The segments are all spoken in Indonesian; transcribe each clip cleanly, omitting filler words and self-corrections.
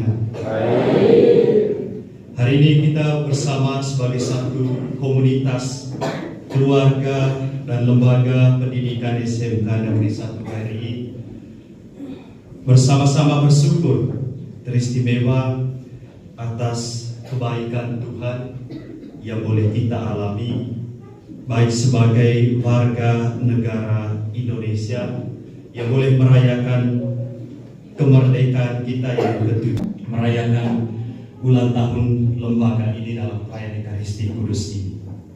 semuanya. Hari ini kita bersama sebagai satu komunitas, keluarga dan lembaga pendidikan SMK Negeri 1 KRI bersama-sama bersyukur teristimewa atas kebaikan Tuhan yang boleh kita alami, baik sebagai warga negara Indonesia yang boleh merayakan kemerdekaan kita yang ke-7, merayakan ulang tahun lembaga ini dalam perayaan Ekaristi Kudus ini.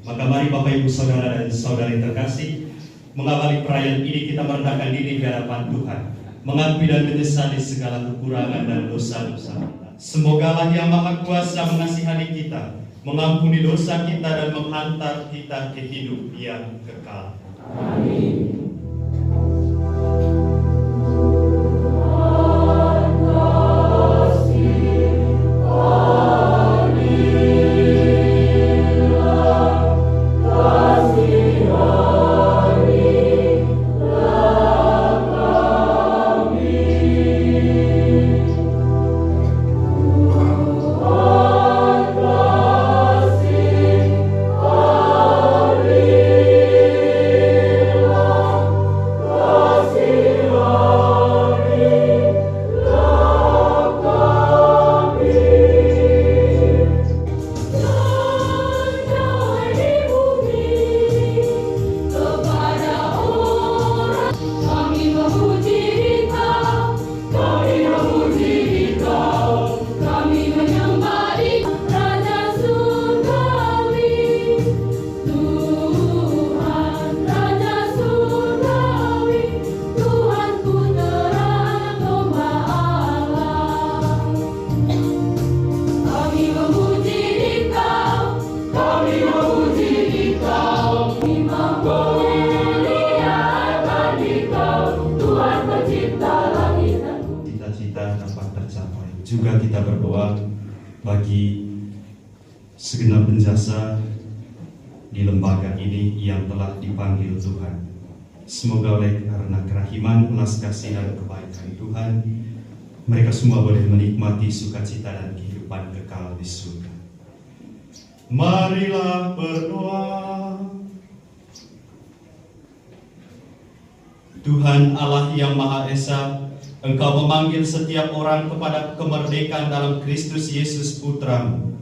Maka mari Bapak Ibu Saudara dan Saudari terkasih, mengawali perayaan ini kita merendahkan diri di hadapan Tuhan, mengakui dan menyesali segala kekurangan dan dosa-dosa kita. Semoga Allah yang Maha Kuasa mengasihani kita, mengampuni dosa kita dan menghantar kita ke hidup yang kekal. Amin. Juga kita berdoa bagi segenap penjasa di lembaga ini yang telah dipanggil Tuhan. Semoga oleh karena kerahiman, belas kasih dan kebaikan Tuhan, mereka semua boleh menikmati sukacita dan kehidupan kekal di surga. Marilah berdoa. Tuhan Allah yang Maha Esa, Engkau memanggil setiap orang kepada kemerdekaan dalam Kristus Yesus Putra-Mu.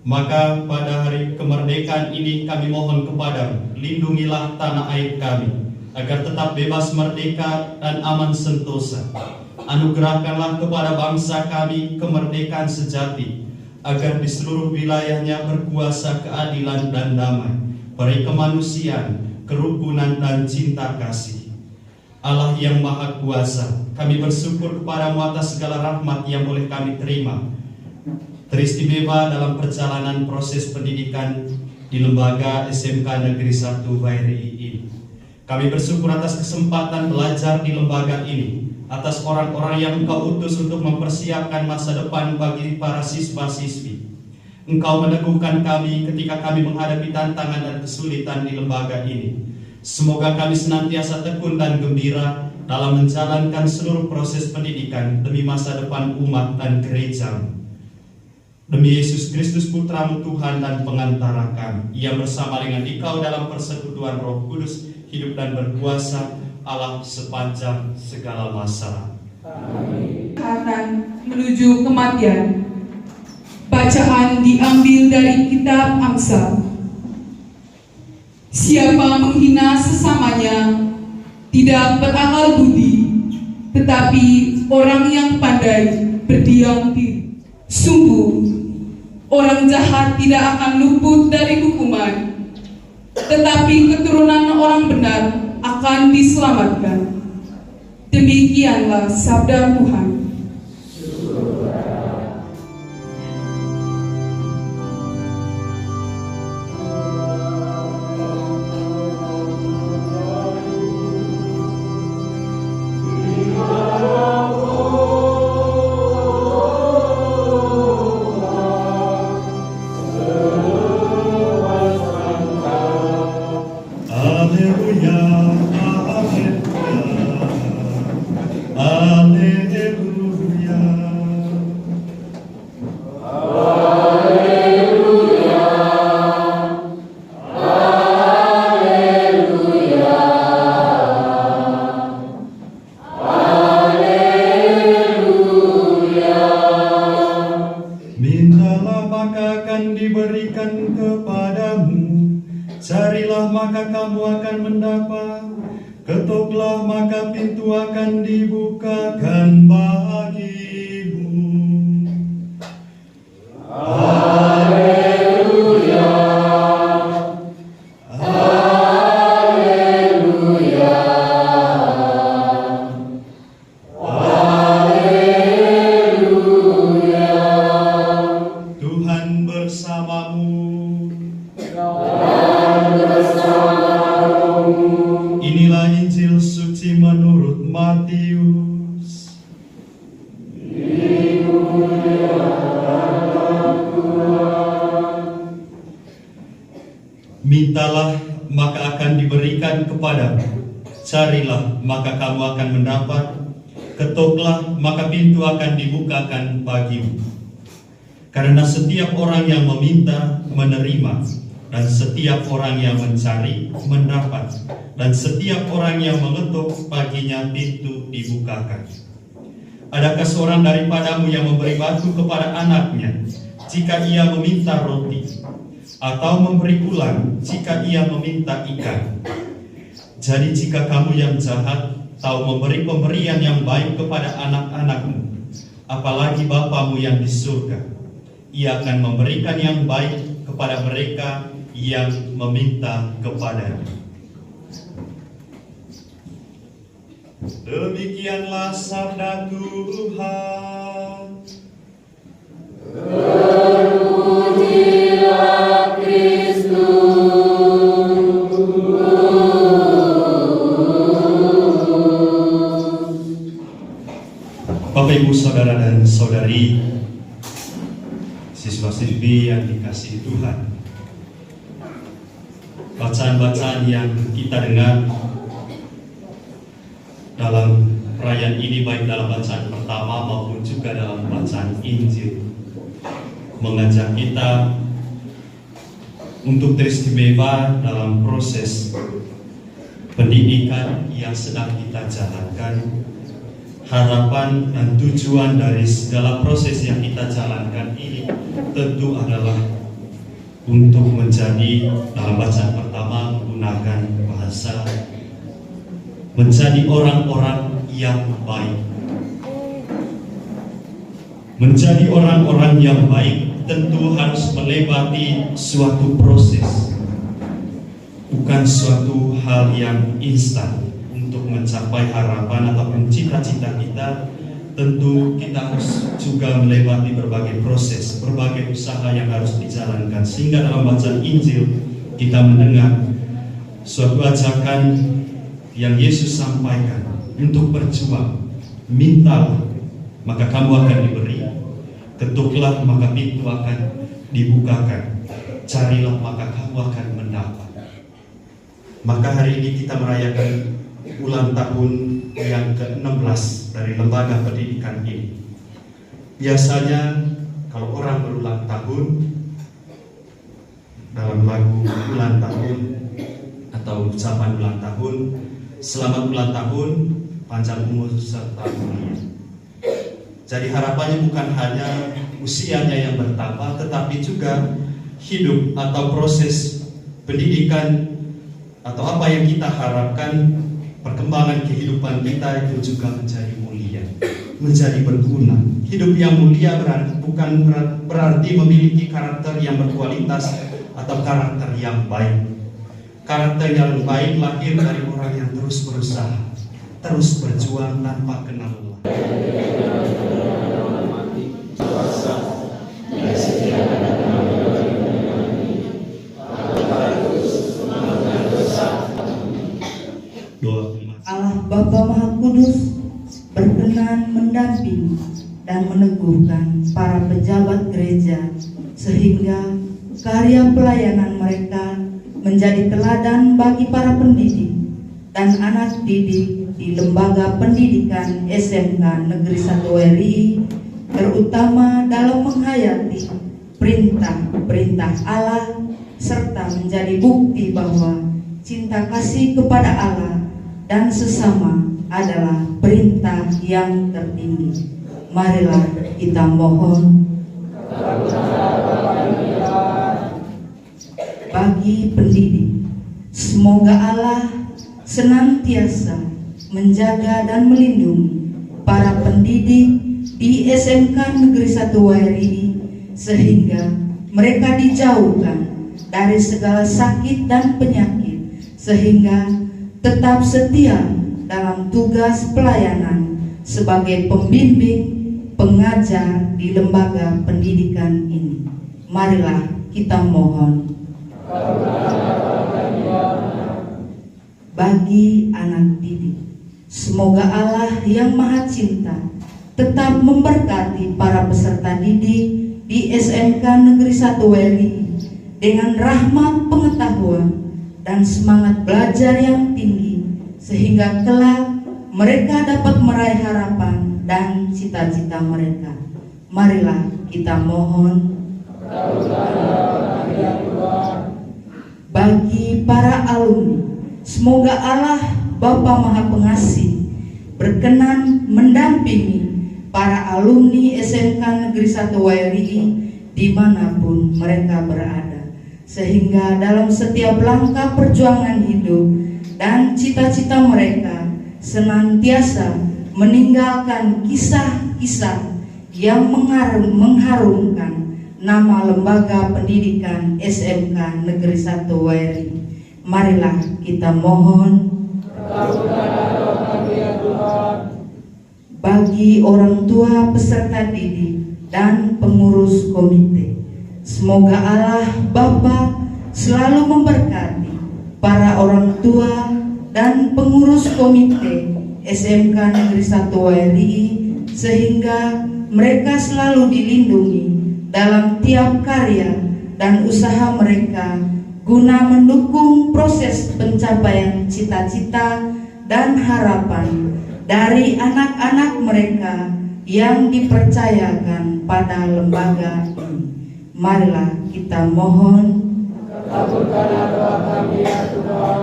Maka pada hari kemerdekaan ini kami mohon kepadamu, lindungilah tanah air kami, agar tetap bebas merdeka dan aman sentosa. Anugerahkanlah kepada bangsa kami kemerdekaan sejati, agar di seluruh wilayahnya berkuasa keadilan dan damai, peri kemanusiaan, kerukunan dan cinta kasih. Allah yang Maha Kuasa, kami bersyukur kepadamu atas segala rahmat yang boleh kami terima, teristimewa dalam perjalanan proses pendidikan di lembaga SMK Negeri 1 KRI ini. Kami bersyukur atas kesempatan belajar di lembaga ini, atas orang-orang yang Engkau utus untuk mempersiapkan masa depan bagi para siswa-siswi. Engkau meneguhkan kami ketika kami menghadapi tantangan dan kesulitan di lembaga ini. Semoga kami senantiasa tekun dan gembira dalam menjalankan seluruh proses pendidikan demi masa depan umat dan gereja. Demi Yesus Kristus Putra-Mu Tuhan dan pengantara kami, Ia bersama dengan Dikau dalam persekutuan Roh Kudus, hidup dan berkuasa Allah sepanjang segala masa. Amin. Akan menuju kematian. Bacaan diambil dari kitab Amsal. Siapa menghina sesamanya tidak berakal budi, tetapi orang yang pandai berdiam diri. Sungguh, orang jahat tidak akan luput dari hukuman, tetapi keturunan orang benar akan diselamatkan. Demikianlah sabda Tuhan. Alleluia, alleluia, alleluia. diberikan kepadamu. Carilah maka kamu akan mendapat, ketoklah maka pintu akan dibukakan bagimu. Haleluya, haleluya, haleluya. Tuhan bersamamu. Inilah Injil suci menurut Matius. Mintalah maka akan diberikan kepadamu, carilah maka kamu akan mendapat, ketoklah maka pintu akan dibukakan bagimu. Karena setiap orang yang meminta menerima, dan setiap orang yang mencari mendapat, dan setiap orang yang mengetuk baginya pintu dibukakan. Adakah seorang daripadamu yang memberi batu kepada anaknya jika ia meminta roti, atau memberi ulang jika ia meminta ikan? Jadi jika kamu yang jahat tahu memberi pemberian yang baik kepada anak-anakmu, apalagi Bapamu yang di surga, ia akan memberikan yang baik kepada mereka yang meminta kepadanya. Demikianlah sabda Tuhan. Terpujilah Kristus. Bapak, Ibu, Saudara dan Saudari, siswa-siswi yang dikasihi Tuhan, bacaan-bacaan yang kita dengar dalam perayaan ini, baik dalam bacaan pertama maupun juga dalam bacaan Injil, mengajak kita untuk teristimewa dalam proses pendidikan yang sedang kita jalankan. Harapan dan tujuan dari segala proses yang kita jalankan ini tentu adalah untuk menjadi, dalam bacaan pertama menggunakan bahasa, menjadi orang-orang yang baik. Menjadi orang-orang yang baik tentu harus melewati suatu proses, bukan suatu hal yang instan. Untuk mencapai harapan ataupun cita-cita kita, tentu kita harus juga melewati berbagai proses, berbagai usaha yang harus dijalankan. Sehingga dalam bacaan Injil kita mendengar suatu ajakan yang Yesus sampaikan untuk berjuang. Mintalah maka kamu akan diberi, ketuklah maka pintu akan dibukakan, carilah maka kamu akan mendapat. Maka hari ini kita merayakan ulang tahun yang ke-16 dari lembaga pendidikan ini. Biasanya kalau orang berulang tahun, dalam lagu ulang tahun atau ucapan ulang tahun, selamat ulang tahun, panjang umur serta mulia. Jadi harapannya bukan hanya usianya yang bertambah, tetapi juga hidup atau proses pendidikan atau apa yang kita harapkan, perkembangan kehidupan kita itu juga menjadi mulia, menjadi berguna. Hidup yang mulia bukan berarti memiliki karakter yang berkualitas atau karakter yang baik. Karakter yang baik lahir dari orang yang terus berusaha, terus berjuang tanpa kenal lelah. Allah Bapa Maha Kudus berkenan mendampingi dan meneguhkan para pejabat gereja sehingga karya pelayanan mereka menjadi teladan bagi para pendidik dan anak didik di Lembaga Pendidikan SMK Negeri 1 WRI, terutama dalam menghayati perintah-perintah Allah serta menjadi bukti bahwa cinta kasih kepada Allah dan sesama adalah perintah yang tertinggi. Marilah kita mohon. bagi pendidik. Semoga Allah senantiasa menjaga dan melindungi para pendidik di SMK Negeri 1 WRI sehingga mereka dijauhkan dari segala sakit dan penyakit sehingga tetap setia dalam tugas pelayanan sebagai pembimbing pengajar di lembaga pendidikan ini. Marilah kita mohon. Bagi anak didik, semoga Allah yang Maha Cinta tetap memberkati para peserta didik di SMK Negeri 1 WRI dengan rahmat pengetahuan dan semangat belajar yang tinggi sehingga kelak mereka dapat meraih harapan dan cita-cita mereka. Marilah kita mohon. Bagi para alumni, semoga Allah Bapa Maha Pengasih berkenan mendampingi para alumni SMK Negeri 1 WRI dimanapun mereka berada, sehingga dalam setiap langkah perjuangan hidup dan cita-cita mereka senantiasa meninggalkan kisah-kisah yang mengharumkan nama lembaga pendidikan SMK Negeri 1 WRI. Marilah kita mohon. Bagi orang tua peserta didik dan pengurus komite, semoga Allah Bapa selalu memberkati para orang tua dan pengurus komite SMK Negeri 1 WRI sehingga mereka selalu dilindungi dalam tiap karya dan usaha mereka guna mendukung proses pencapaian cita-cita dan harapan dari anak-anak mereka yang dipercayakan pada lembaga ini. Marilah kita mohon. Kabulkanlah doa kami ya Tuhan.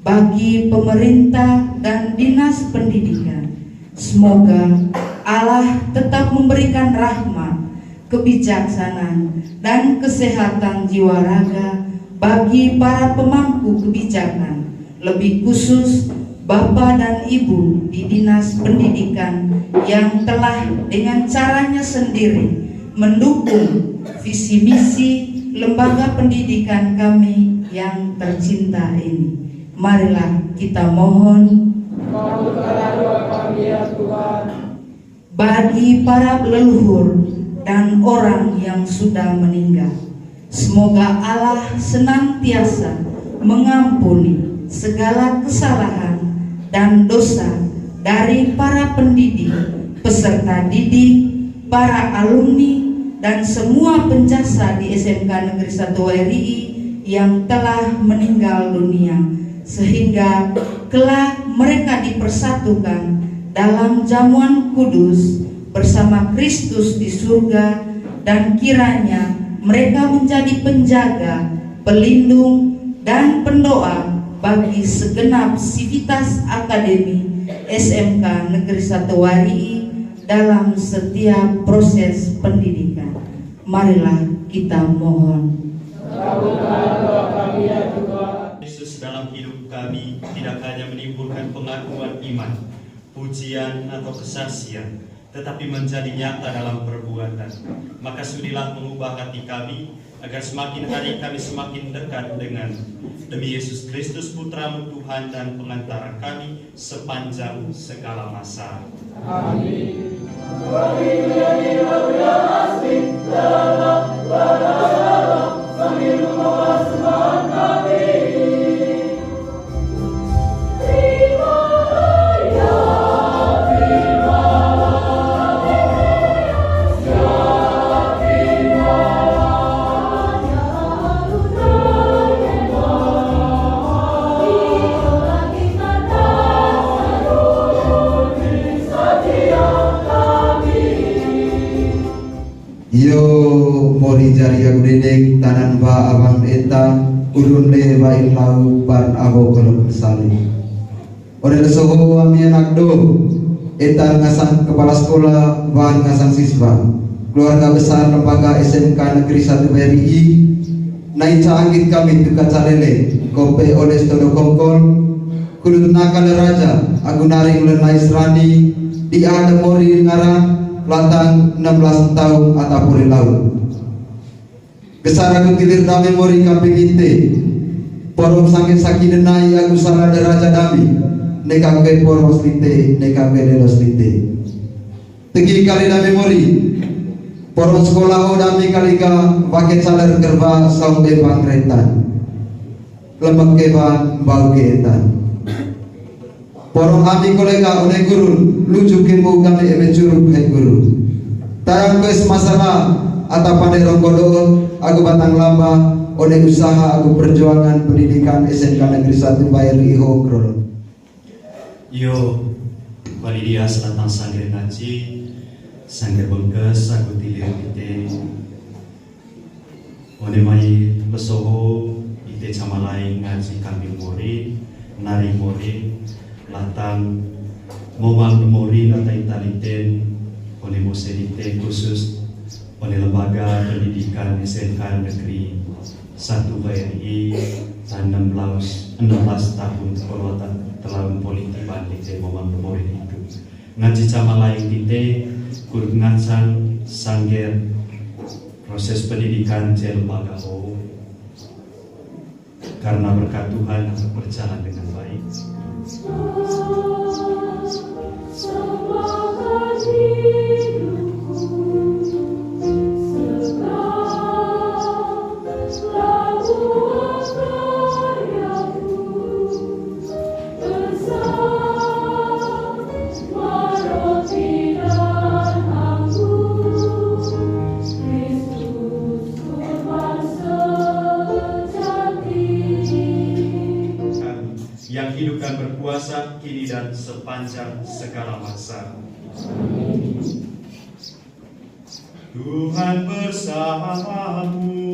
Bagi pemerintah dan dinas pendidikan, semoga Allah tetap memberikan rahmat, kebijaksanaan, dan kesehatan jiwa raga bagi para pemangku kebijakan, lebih khusus Bapak dan Ibu di Dinas Pendidikan yang telah dengan caranya sendiri mendukung visi misi lembaga pendidikan kami yang tercinta ini. Marilah kita mohon. Kabulkanlah doa kami ya Tuhan. Bagi para leluhur dan orang yang sudah meninggal, semoga Allah senantiasa mengampuni segala kesalahan dan dosa dari para pendidik, peserta didik, para alumni, dan semua penjasa di SMK Negeri 1 WRI yang telah meninggal dunia, sehingga kelak mereka dipersatukan dalam jamuan kudus bersama Kristus di surga, dan kiranya mereka menjadi penjaga, pelindung, dan pendoa bagi segenap sivitas akademi SMK Negeri 1 WRI dalam setiap proses pendidikan. Marilah kita mohon. Kabulkanlah doa kami ya Tuhan. Yesus dalam hidup kami tidak hanya menimbulkan pengakuan iman, pujian atau kesaksian, tetapi menjadi nyata dalam perbuatan. Maka sudilah mengubah hati kami agar semakin hari kami semakin dekat dengan demi Yesus Kristus Putramu Tuhan dan pengantara kami sepanjang segala masa. Amin. Kami menjadi lagu yang asli dalam dalam sambil membawa semangat kami. Yo mori jari aku dedek tanan ba abang eta udun le ba ilau pan abo kalau bersali. Ore lesoho ami anak do eta ngasang kepala sekolah bahan ngasang siswa keluarga besar lembaga SMK Negeri 1 WRI naica angin kami tuka calele kope oles todo kongkol kulut nakal raja agunaring lenai serani di ada mori ngara latang 16 tahun atapuri laut kesara kekilir dami mori kamping inte porom sangit sakit denai aku salah raja dami nekake poros lite nekake lelos lite tegi kali dami mori porom sekolah o dami kalika pakai salar gerba sampai pangretan lemak keban bau keetan porong kami kolega oleh guru lucu kemu kami eme curug hai guru tarang kes masalah atau pandai ronggodo aku batang lamba oleh usaha aku perjuangan pendidikan SMK Negeri 1 Bayar Iho Krolo Yo Validia selatang sangger ngaji sangger bengkes aku tilir ite one mai lesoho ite camalai ngaji kami mori nari mori latang momang mori natai taliten oleh moselite khusus oleh lembaga pendidikan SMK Negeri 1 BRI 16 tahun perwatan telah politik balik momang mori itu ngaji camalai kita kur ngacan sangger proses pendidikan di lembaga O karena berkat Tuhan berjalan dengan baik. Yang hidup dan berkuasa kini dan sepanjang segala masa. Tuhan bersamamu.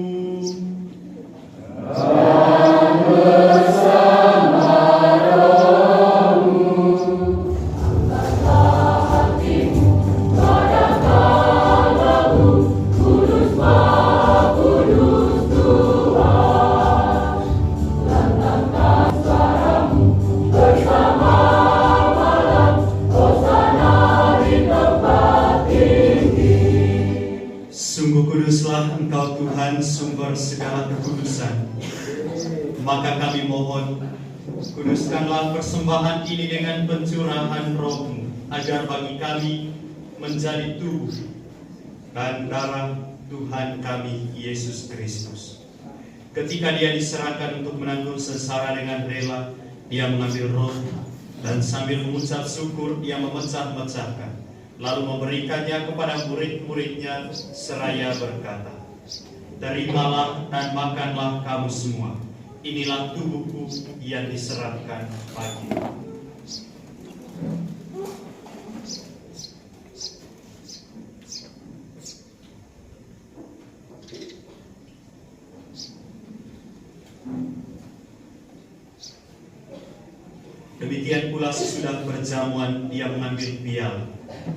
Sungguh kuduslah Engkau Tuhan, sumber segala kekudusan. Maka kami mohon, kuduskanlah persembahan ini dengan pencurahan Roh-Mu, agar bagi kami menjadi tubuh dan darah Tuhan kami Yesus Kristus. Ketika Dia diserahkan untuk menanggung sengsara dengan rela, Dia mengambil roh dan sambil mengucap syukur Dia memecah-mecahkan, lalu memberikannya kepada murid-muridnya seraya berkata, "Terimalah dan makanlah kamu semua. Inilah tubuhku yang diserahkan bagimu." Demikian pula sesudah perjamuan Dia mengambil piala.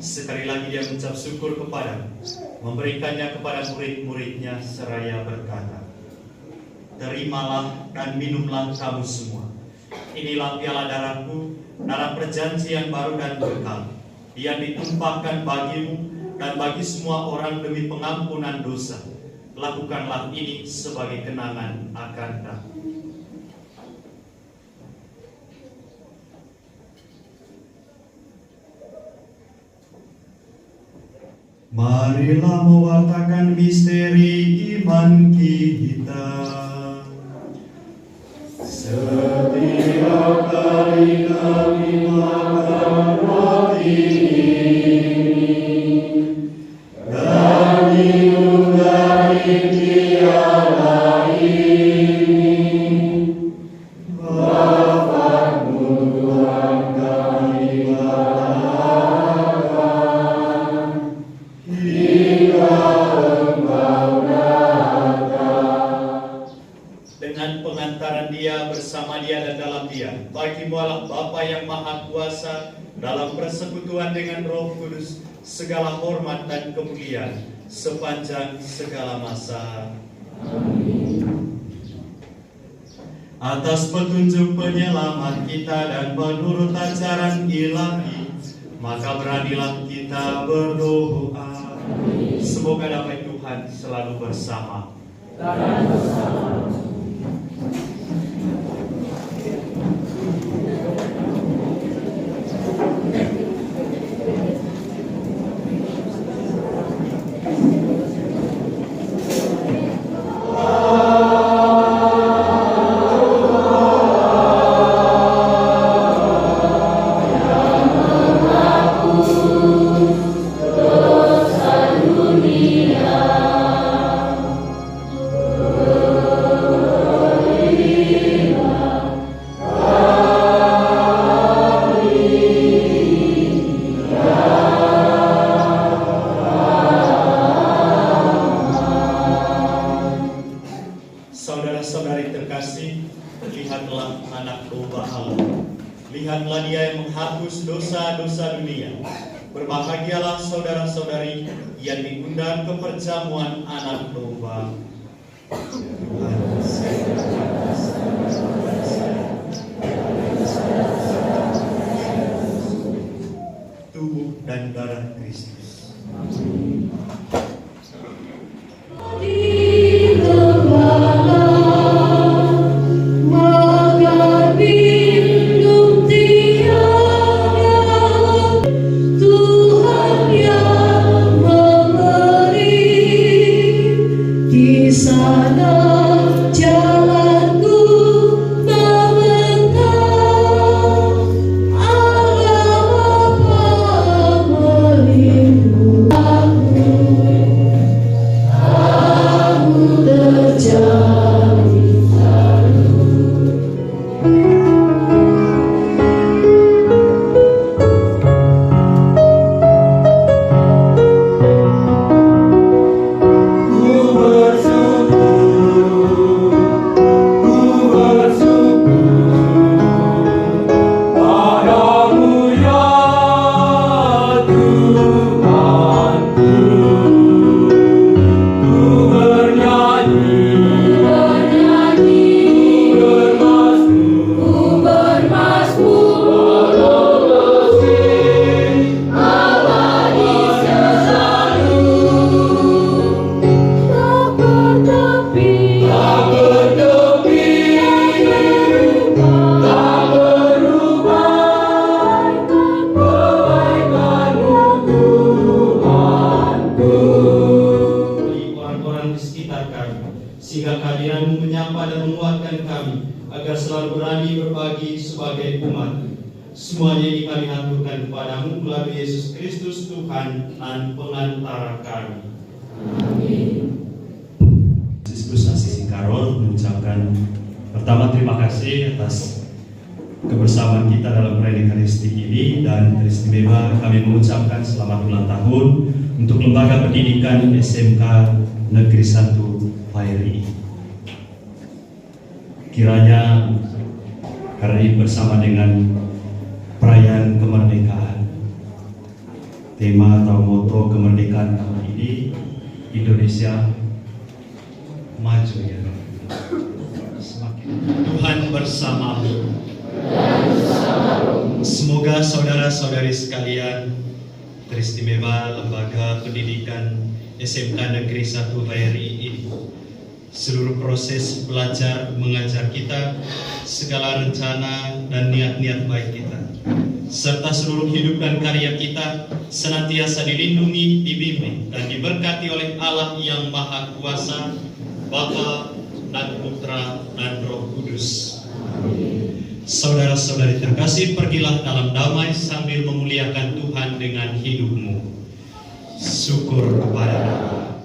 Sekali lagi Dia mengucap syukur kepada, memberikannya kepada murid-muridnya seraya berkata, "Terimalah dan minumlah kamu semua. Inilah piala darahku, darah perjanjian baru dan kekal, yang ditumpahkan bagimu dan bagi semua orang demi pengampunan dosa. Lakukanlah ini sebagai kenangan akan aku." Marilah mewartakan misteri iman kita. Setiap kali kami makan roti ini dan minum dari piala ini, Bapa-Mu Tuhan kami dengan pengantaran Dia, bersama Dia dan dalam Dia. Bagi-Mu Allah Bapa yang Maha Kuasa, dalam persekutuan dengan Roh Kudus, segala hormat dan kemuliaan sepanjang segala masa. Amin. Atas petunjuk penyelamat kita dan menurut ajaran ilahi, maka beranilah kita berdoa. Semoga damai Tuhan selalu bersama. Saudara-saudari terkasih, lihatlah anak domba Allah. Lihatlah dia yang menghapus dosa-dosa dunia. Berbahagialah saudara-saudari yang diundang ke perjamuan anak domba. Tubuh dan darah Kristus. Sehingga kehadiran-Mu menyapa dan menguatkan kami, agar selalu berani berbagi sebagai umat. Semuanya ini kami haturkan kepadamu melalui Yesus Kristus Tuhan dan pengantara kami. Amin. Yesus Asisi Karol mengucapkan pertama terima kasih atas kebersamaan kita dalam perayaan Ekaristi ini, dan teristimewa kami mengucapkan selamat ulang tahun untuk Lembaga Pendidikan SMK Negeri 1 Vairi. Kiranya karena ini bersama dengan perayaan kemerdekaan, tema atau moto kemerdekaan tahun ini, Indonesia maju ya. Semakin Tuhan bersamamu. Semoga saudara-saudari sekalian, teristimewa Lembaga Pendidikan SMK Negeri 1 Vairi ini, seluruh proses belajar mengajar kita, segala rencana dan niat-niat baik kita, serta seluruh hidup dan karya kita senantiasa dilindungi, dibimbing, dan diberkati oleh Allah yang Maha Kuasa, Bapa dan Putra dan Roh Kudus. Saudara-saudari terkasih, pergilah dalam damai sambil memuliakan Tuhan dengan hidupmu. Syukur kepada Allah.